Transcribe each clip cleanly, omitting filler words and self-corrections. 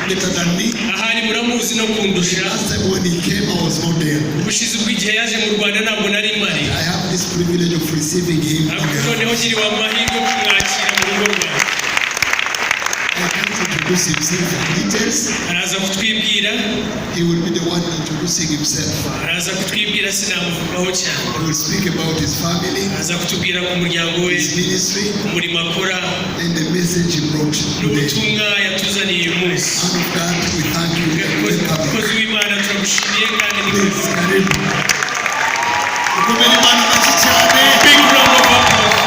better than me. ahari muramuzi no kundusha. Last time when he came, I was not there. Ubushize bw'igihe yaje mu Rwanda ntabwo nari mari. I have this privilege of receiving him. noneho nkiriwe amahirwe kumwakira mu rugo rwawe. I can't introduce himself in details. araza kutwibwira. He will be the one introducing himself. araza kutwibwira sinamuvugaho cyane. He will speak about his family, araza kutubwira ku muryango we, his ministry, umurimo akora, and the message he brought today. n'ubutumwa yatuzaniye uyu munsi. Man of God, we thank you. Mukozi w'Imana turagushimiye kandi ni Please, karibu. Ukomere Imana amashyi cyane. big round of applause.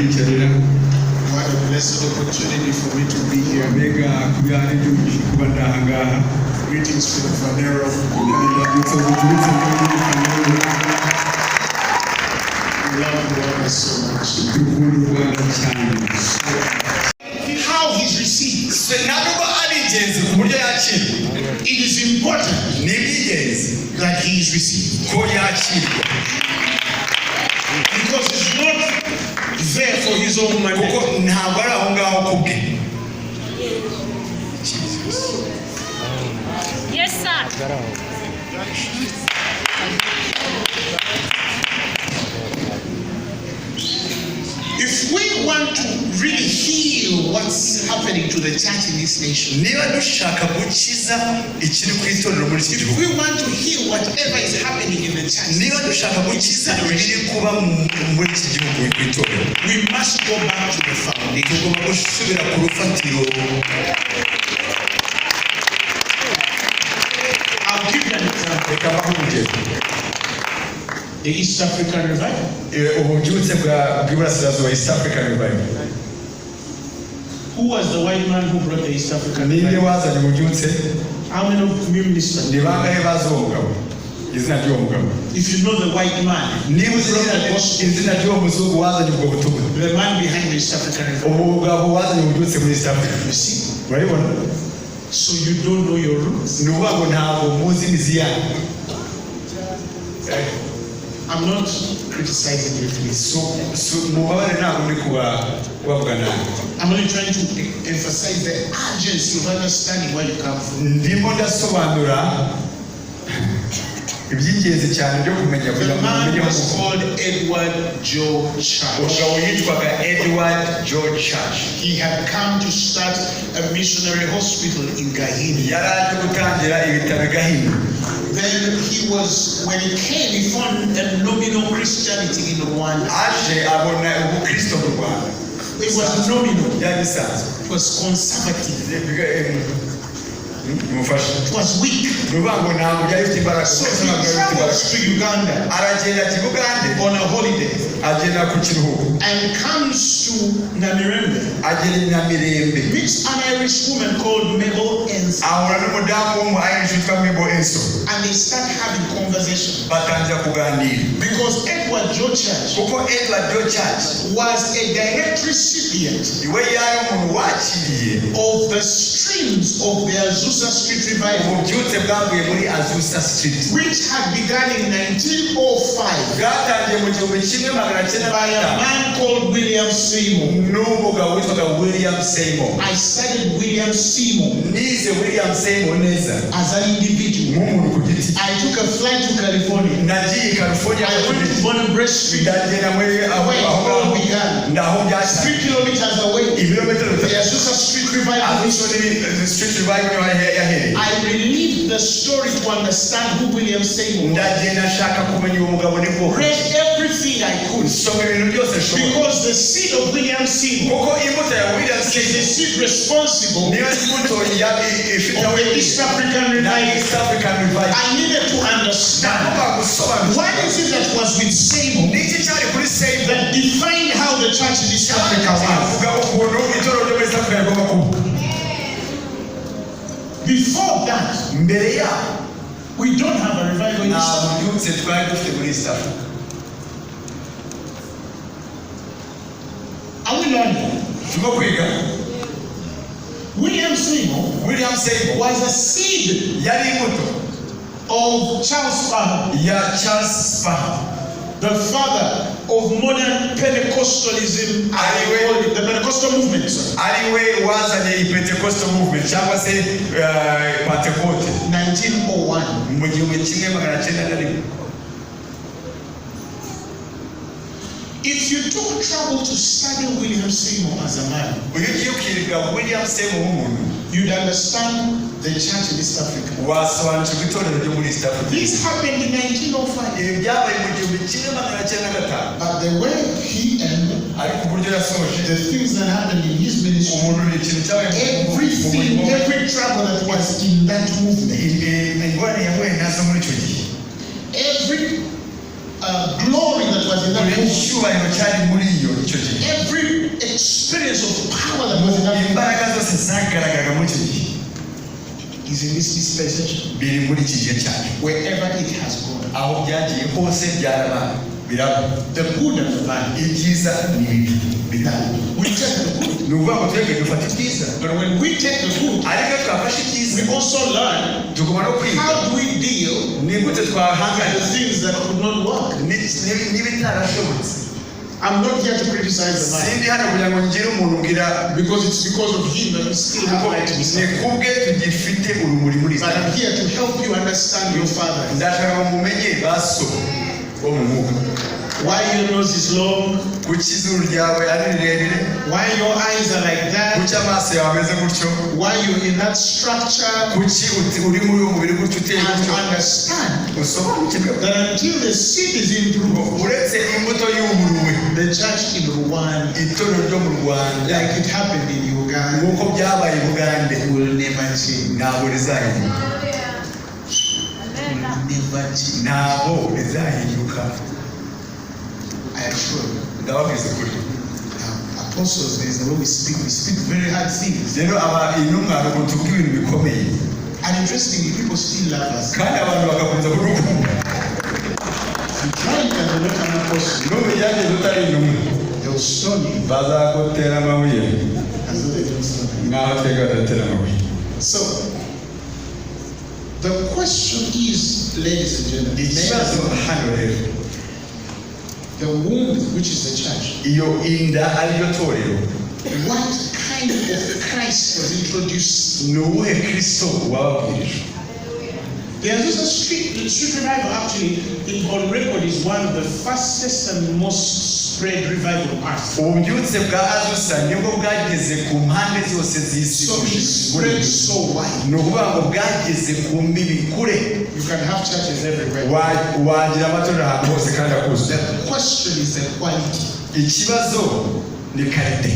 Yes. What a blessed opportunity for me to be here. Greetings to the Fanero. We love God so much. How he's received. It is important that he is received. Because it's not there for his own money. Yes, sir. If we want to really heal what's happening to the church in this nation, if we want to heal whatever is happening in the church, we must go back to the foundation. I'll give you an example. The East African revival. Who was the white man who brought the East African revival? How many of you ministers? If you know the white man, the man behind the East African revival. You see? So you don't know your roots. I'm not criticizing you, please. I'm only trying to emphasize the urgency of understanding where you come from. The man was called Edward George Church. He had come to start a missionary hospital in Gahini. Then when he came, he found a nominal Christianity in Rwanda. It was nominal. It was conservative. It was weak. So he travels to Uganda on a holiday and comes to Namirembe, meets an Irish woman called Mabel Enso, and they start having conversation. Because Edward George Church was a direct recipient of the streams of the Azusa Street revival, which had begun in 1905 by a man called William Seymour. I studied William Seymour as an individual. I took a flight to California. I went to Bonham Street, where it all began. 3 kilometers away, the Azusa Street revival. I relived the story to understand who William Seymour was. Read everything I could. Because the seed of William Seymour is the seed responsible for the East African revival. I needed to understand what is it that was with Seymour that defined how the church in East Africa was. Before that, We don't have a revival in East Africa. byutse twari dufite muri East Africa. Are we learning? Turimo kwiga. William Seymour was a seed yari imbuto of Charles Spurgeon, ya Charles Spurgeon, the father of modern Pentecostalism, the Pentecostal movement. ariwe wazanye Pentecostal movement cyangwa se Pentecote 1901. mu 1901. If you took trouble to study William Seymour as a man, ugiye kwiga William Seymour nk'umuntu, you'd understand the church in East Africa. wasobanukirwa itorero ryo muri East Africa. This happened in 1905. Ibi byabaye mu 1995. But the way he ended, ariko uburyo yasoje the things that happened in his ministry, umuntu ikintu cyabaye every trouble that was in that movement, ingorane yahuye nazo muri icyo gihe, every glory that was in that movement, icyubahiro cyari muri icyo gihe, every experience of power that was in that movement, imbaraga zose zagaragaraga muri icyo gihe is in this dispensation. biri muri iki gihe cyane. Wherever it has gone, aho byagiye hose byarabaye biraba. the good and the bad, ibyiza n'ibibi biraba. we take the good. ni ukuvuga ngo twebwe dufata ibyiza, But when we take the good, ariko twafashe ibyiza we also learn tugomba no kwiga how do we deal ni gute with twahangana the things that could not work. n'ibitarashobotse. I'm not here to criticize the man, sindi hano kugira ngo ngire umuntu ubwira because it's because of him that we still have right to be ni saved. kubwe tugifite urumuri muri But I'm here to help you understand your father. ndashaka ngo mumenye baso bo mu mwuka, Why your nose is long, kuki izuru ryawe ari rirerire, why your eyes are like that, kuki amaso yawe ameze gutyo, why you're in that structure, kuki uri muri uwo mubiri gutyo uteye and gutyo. understand usobanukirwe that until the seed is improved, uretse imbuto y'uburuwe, the church in Rwanda, itorero ryo mu Rwanda like it happened in Uganda, nk'uko byabaye i Bugande will never change. ntabwo rizahinduka, Never change. ntabwo rizahinduka. I assure you. ndababwiza ukuri. Apostles, there is the way we speak very hard things. rero intumwa ni ukuntu tuvuga ibintu bikomeye, And interestingly, people still love us. kandi abantu bagakomeza kudukunda. If you try it and you're not an apostle, n'ubijyanye utari intumwa they will stone you bazagutera amabuye as though they don't stone you. nk'aho twebwe badatera amabuye. So, the question is, ladies and gentlemen, ikibazo hano rero, the womb, which is the church, iyo inda ariyo torero, what kind of Christ was introduced? ni uwuhe Kristo wababwirijwe? There's just a street revival actually on record is one of the fastest and most spread revival on earth. ububyutse bwa Azusa nibwo bwageze ku mpande zose z'isi. So it spread so wide. ni ukuvuga ngo bwageze ku mbibi kure, You can have churches everywhere. wagira amatorero ahantu hose kandi akuze. The question is the quality ikibazo ni karite,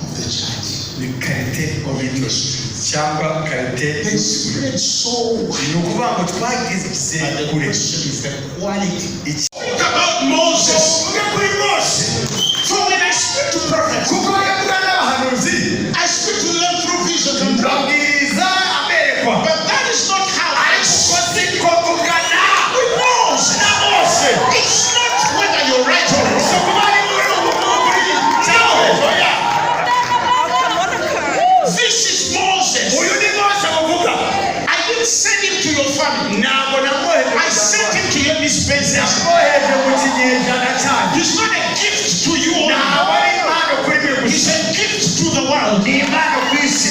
of the church. ni karite Of industry. cyangwa karite. They spread so wide. ni ukuvuga ngo twageze But the kure. question is the quality. Iki- About Moses. So when I speak to prophets, kuko yavuga n'abahanuzi I speak to them through visions and dreams. babwiriza aberekwa, But that is not how I ariko speak. siko kugana With Moses. na Mose. It's not whether you're right or wrong. so kuba ari muri ubu muri cyawe oya, This is Moses. uyu ni Mose muvuga. I didn't send him to your family. ntabwo namwoheje I sent him to your dispensation. namwoheje mu kinyejana cyanyu. He's not a gift to you only. ntabwo ari impano kuri mwe He's gusa, a gift to the world. ni impano ku isi.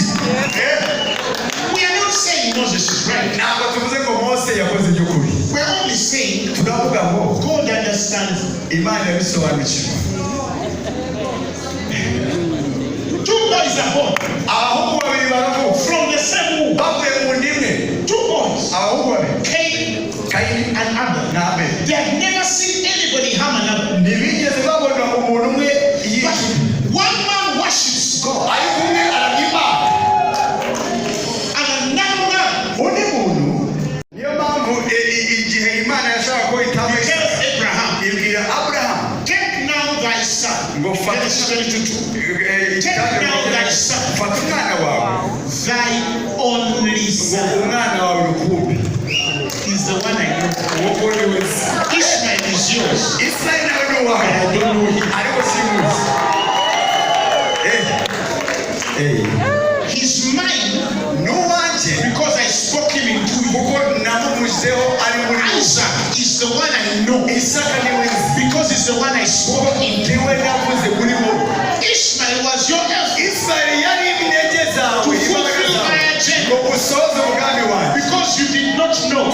We are not saying Moses is right. ntabwo tuvuze ngo Mose yakoze iby'ukuri, We're only saying turavuga ngo God understands. Imana yabisobanukirwa. Two boys are born abahungu babiri baravuka from the same womb. bavuye mu nda imwe. Two boys, abahungu babiri Cain Kayini and Abel. na Abeli They have never seen anybody harm another. ntibigeze babona umuntu umwe But yishe, one man worships God, ariko umwe aramya Imana, and another man undi muntu. niyo mpamvu igihe Imana yashaka ko itanga tells Abraham, ibwira Aburahamu "Take now thy son." ngo Genesis 22:2. fata umwana wawe, Thy only ngo son. umwana wawe rukumbi, Isaac is the one I know because it's the one I spoke in. Ishmael was your elf to fulfill my agenda because you did not know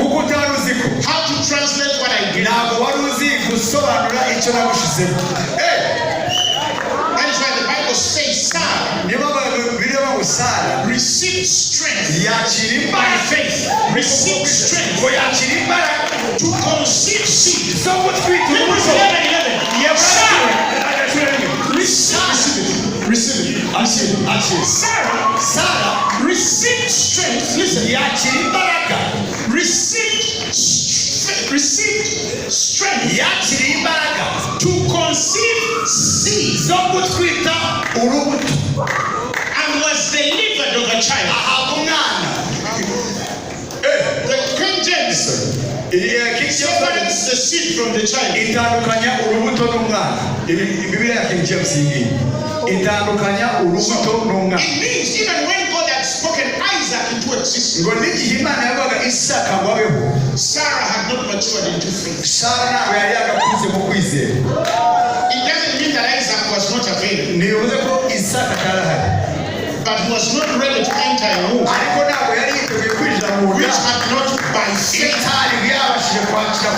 how to translate what I did. That is why the Bible says Sarah received strength by faith. Received strength to conceive seed. Hebrews 11:11. Receive it. Sarah received strength. Listen. Received strength to conceive seed and was delivered of a child. The King James separates the seed from the child. It means even when God had spoken Isaac into existence, Sarah had not matured into faith. It doesn't mean that Isaac was not available, but he was not ready to enter a womb which had not by faith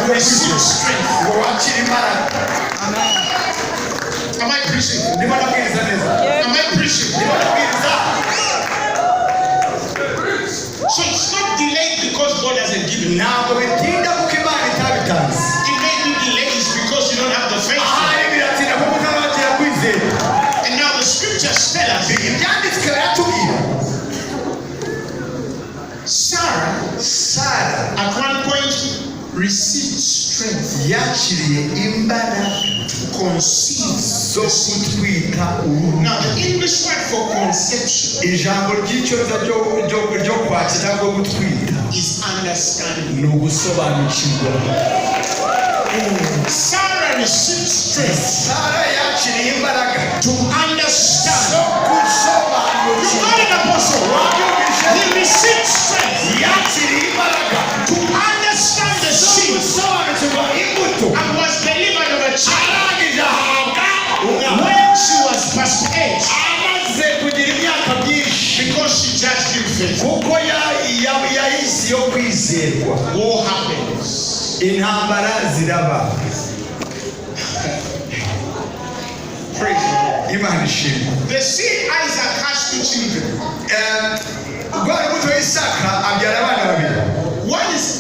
received strength. Am I preaching? Am I preaching? So it's not delayed because God hasn't given you. It may be delayed because you don't have the faith. And now the scriptures tell us Sarah at one point received strength to conceive. Now the English word for conception is understanding. Sarah received strength to understand. You got an apostle. He received strength to understand the seed and was delivered of a child when she was past age because she judged him faithful. War happens. Praise God. The seed Isaac has two children. One is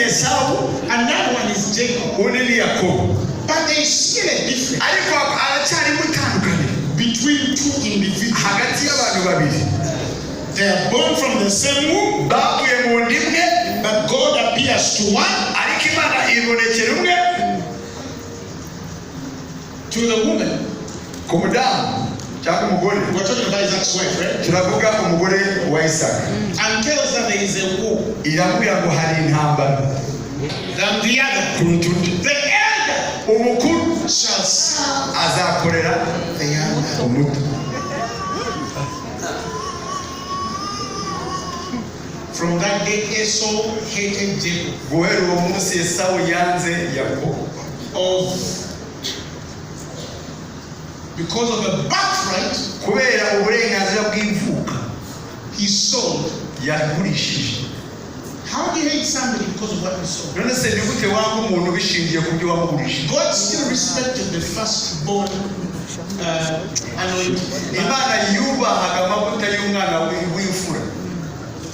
Esau, another one is Jacob. But there is still a difference between two individuals. They are born from the same womb, but God appears to one, to the woman. We're talking about Isaac's wife, right? And tells her there is a war. Then the other, the elder, shall serve the younger. From that day, Esau hated Jacob because of a birthright. He sold. How do you hate somebody because of what he sold? God still respected the firstborn anointing.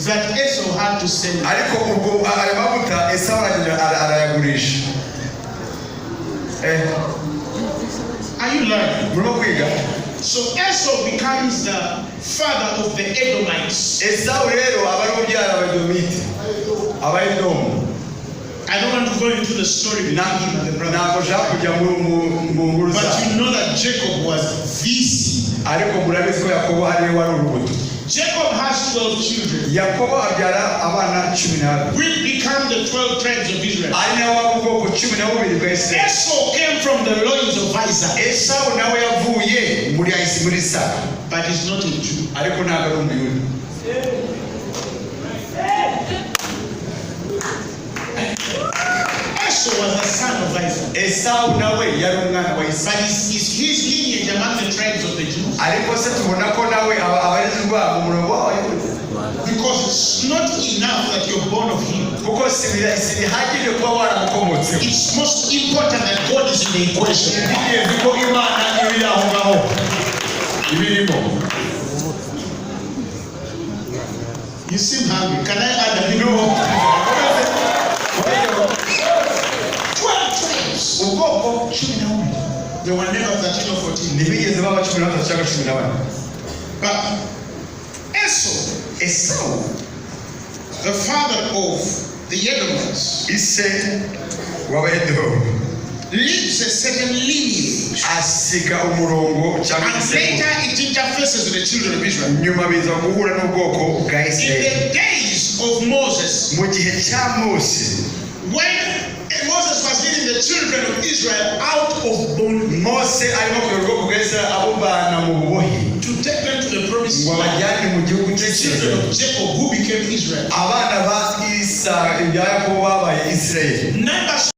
That Esau had to send. Are you learning? So Esau becomes the father of the Edomites. I don't want to go into the story between him and the brother. But you know that Jacob was VC. Jacob has 12 children. We become the 12 tribes of Israel. Esau came from the loins of Isaac. But he's not a Jew. Esau nawe yari umwana wa But Isaka. is his lineage among the tribes of the Jews? Ariko se tubona ko nawe abarizwa mu murongo w'Abayahudi. Because it's not enough that you're born of him. Kuko sibihagije kuba waramukomotseho. It's most important that God is in the equation. Ni ko Imana iri aho ngaho ibirimo. You seem hungry. Can I add a little more? 12 tribes. Ubwoko 11. They were never 13 or 14. Ntibigeze baba 13 cyangwa 14. But Esau, the father of the Edomites, ise w'Abayedomu, leaves a certain lineage. asiga umurongo cyangwa And later it interfaces with the children of Israel. nyuma biza guhura n'ubwoko bwa In Isirayeli. the days of Moses, Mu gihe cya Mose, when Moses was leading the children of Israel out of bondage Mose arimo kuyobora ubwoko bwa Isirayeli abuvana mu bubohe to take them to the promised ngo land, abajyane mu gihugu the children cy'Isirayeli. of Jacob who became Israel. Abana ba Isa ibya Yakobo babaye Isirayeli. Numbers